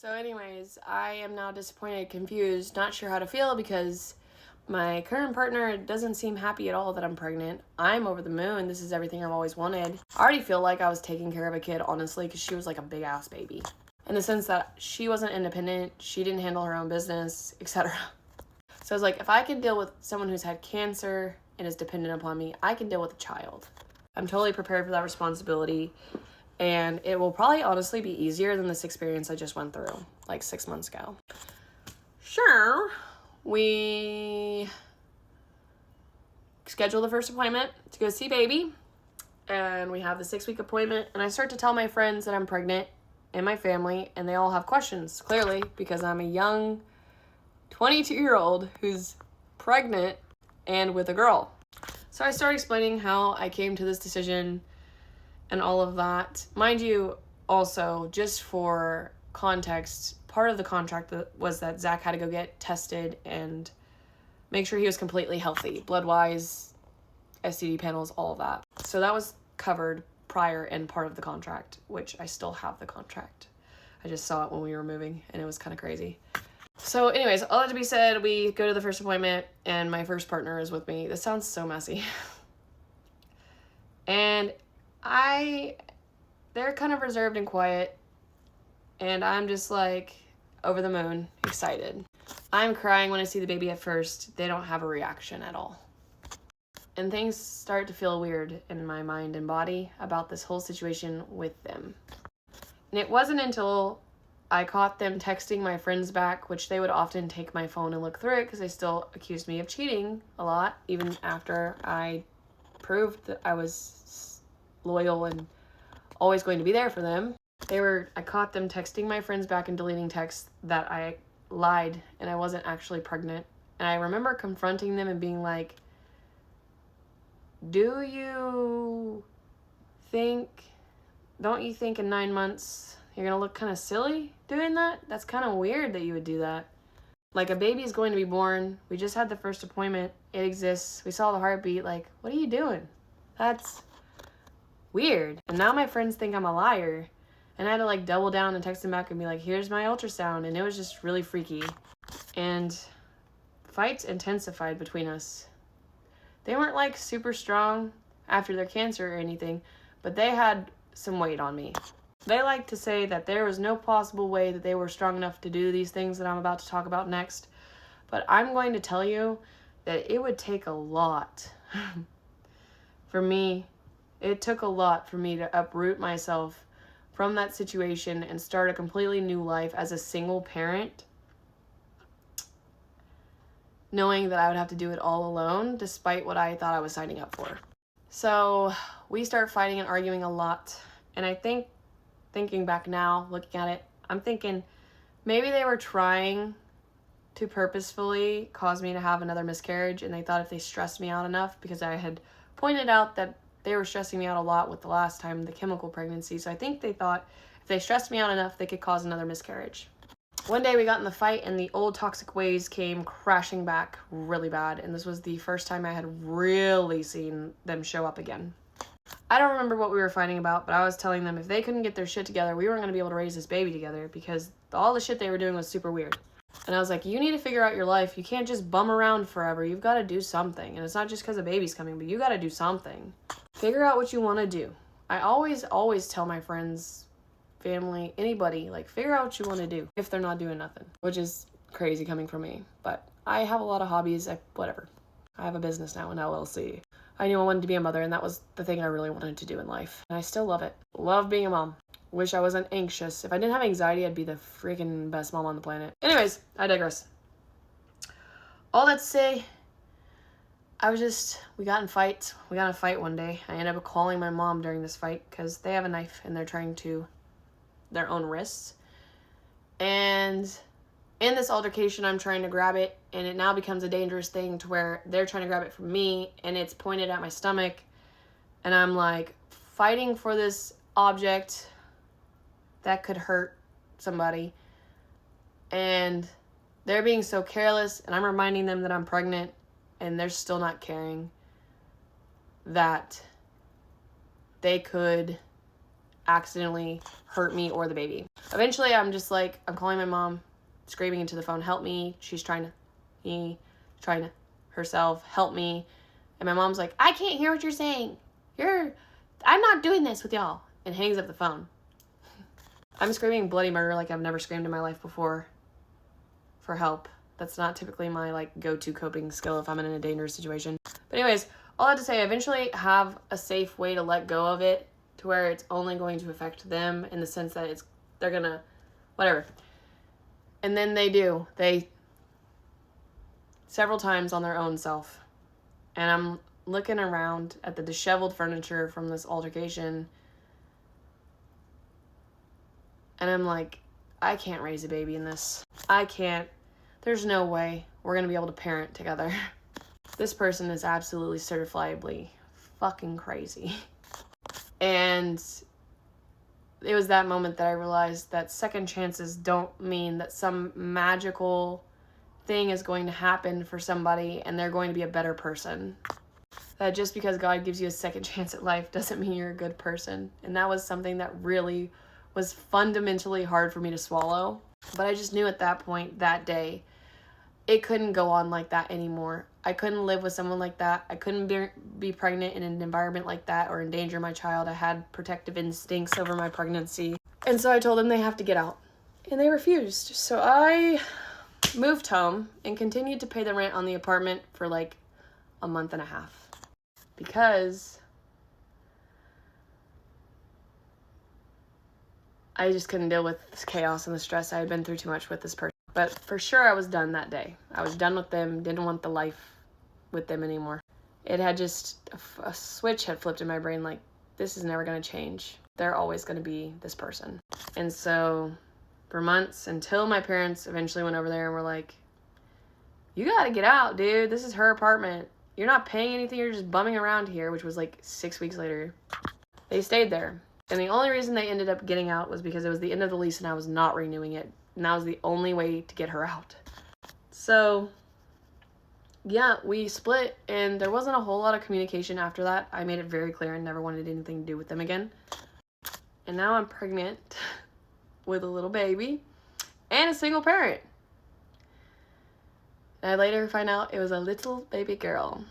So anyways, I am now disappointed, confused, not sure how to feel because my current partner doesn't seem happy at all that I'm pregnant. I'm over the moon. This is everything I've always wanted. I already feel like I was taking care of a kid, honestly, because she was like a big ass baby. In the sense that she wasn't independent, she didn't handle her own business, etc. So I was like, if I can deal with someone who's had cancer and is dependent upon me, I can deal with a child. I'm totally prepared for that responsibility. And it will probably honestly be easier than this experience I just went through, like 6 months ago. Sure, we schedule the first appointment to go see baby. And we have the 6-week appointment. And I start to tell my friends that I'm pregnant and my family. And they all have questions, clearly, because I'm a young 22-year-old who's pregnant and with a girl. So I start explaining how I came to this decision and all of that. Mind you, also, just for context, part of the contract was that Zach had to go get tested and make sure he was completely healthy, blood-wise, STD panels, all of that. So that was covered prior and part of the contract, which I still have the contract. I just saw it when we were moving, and it was kind of crazy. So anyways, all that to be said, we go to the first appointment, and my first partner is with me. This sounds so messy. And they're kind of reserved and quiet, and I'm just like over the moon, excited. I'm crying when I see the baby at first. They don't have a reaction at all. And things start to feel weird in my mind and body about this whole situation with them. And it wasn't until I caught them texting my friends back, which they would often take my phone and look through it because they still accused me of cheating a lot, even after I proved that I was loyal and always going to be there for them. I caught them texting my friends back and deleting texts that I lied and I wasn't actually pregnant. And I remember confronting them and being like, don't you think in 9 months you're gonna look kind of silly doing that? That's kind of weird that you would do that. Like, a baby is going to be born. We just had the first appointment. It exists. We saw the heartbeat. Like, what are you doing? That's weird. And now my friends think I'm a liar. And I had to like double down and text them back and be like, here's my ultrasound. And it was just really freaky. And fights intensified between us. They weren't like super strong after their cancer or anything, but they had some weight on me. They like to say that there was no possible way that they were strong enough to do these things that I'm about to talk about next. But I'm going to tell you that it would take a lot for me. It took a lot for me to uproot myself from that situation and start a completely new life as a single parent, knowing that I would have to do it all alone despite what I thought I was signing up for. So we start fighting and arguing a lot. And I think, thinking back now, looking at it, I'm thinking maybe they were trying to purposefully cause me to have another miscarriage, and they thought if they stressed me out enough, because I had pointed out that they were stressing me out a lot with the last time, the chemical pregnancy. So I think they thought if they stressed me out enough, they could cause another miscarriage. One day we got in the fight and the old toxic ways came crashing back really bad. And this was the first time I had really seen them show up again. I don't remember what we were fighting about, but I was telling them if they couldn't get their shit together, we weren't going to be able to raise this baby together because all the shit they were doing was super weird. And I was like, you need to figure out your life. You can't just bum around forever. You've got to do something. And it's not just because a baby's coming, but you got to do something. Figure out what you want to do. I always tell my friends, family, anybody, like, figure out what you want to do if they're not doing nothing, which is crazy coming from me. But I have a lot of hobbies. Whatever. I have a business now, an LLC. I knew I wanted to be a mother, and that was the thing I really wanted to do in life. And I still love it. Love being a mom. Wish I wasn't anxious. If I didn't have anxiety, I'd be the freaking best mom on the planet. Anyways, I digress. All that to say, we got in fights. We got in a fight one day. I ended up calling my mom during this fight because they have a knife and they're trying to their own wrists. And in this altercation, I'm trying to grab it, and it now becomes a dangerous thing to where they're trying to grab it from me, and it's pointed at my stomach, and I'm like fighting for this object that could hurt somebody, and they're being so careless, and I'm reminding them that I'm pregnant, and they're still not caring that they could accidentally hurt me or the baby. Eventually, I'm just like, I'm calling my mom, screaming into the phone, help me. She's trying to herself, help me. And my mom's like, I can't hear what you're saying. I'm not doing this with y'all. And hangs up the phone. I'm screaming bloody murder like I've never screamed in my life before for help. That's not typically my like go-to coping skill if I'm in a dangerous situation. But anyways, all that to say, I eventually have a safe way to let go of it to where it's only going to affect them in the sense that they're gonna, whatever. And then they several times on their own self. And I'm looking around at the disheveled furniture from this altercation. And I'm like, I can't raise a baby in this. I can't. There's no way we're going to be able to parent together. This person is absolutely certifiably fucking crazy. And it was that moment that I realized that second chances don't mean that some magical thing is going to happen for somebody and they're going to be a better person. That just because God gives you a second chance at life doesn't mean you're a good person. And that was something that really was fundamentally hard for me to swallow. But I just knew at that point, that day, it couldn't go on like that anymore. I couldn't live with someone like that. I couldn't be pregnant in an environment like that or endanger my child. I had protective instincts over my pregnancy. And so I told them they have to get out. And they refused. So I moved home and continued to pay the rent on the apartment for like a month and a half. Because I just couldn't deal with this chaos and the stress. I had been through too much with this person. But for sure, I was done that day. I was done with them, didn't want the life with them anymore. It had just, a switch had flipped in my brain, like, this is never going to change. They're always going to be this person. And so, for months, until my parents eventually went over there and were like, you got to get out, dude. This is her apartment. You're not paying anything. You're just bumming around here, which was like 6 weeks later. They stayed there. And the only reason they ended up getting out was because it was the end of the lease and I was not renewing it. And that was the only way to get her out. So, yeah, we split and there wasn't a whole lot of communication after that. I made it very clear I never wanted anything to do with them again. And now I'm pregnant with a little baby and a single parent. And I later find out it was a little baby girl.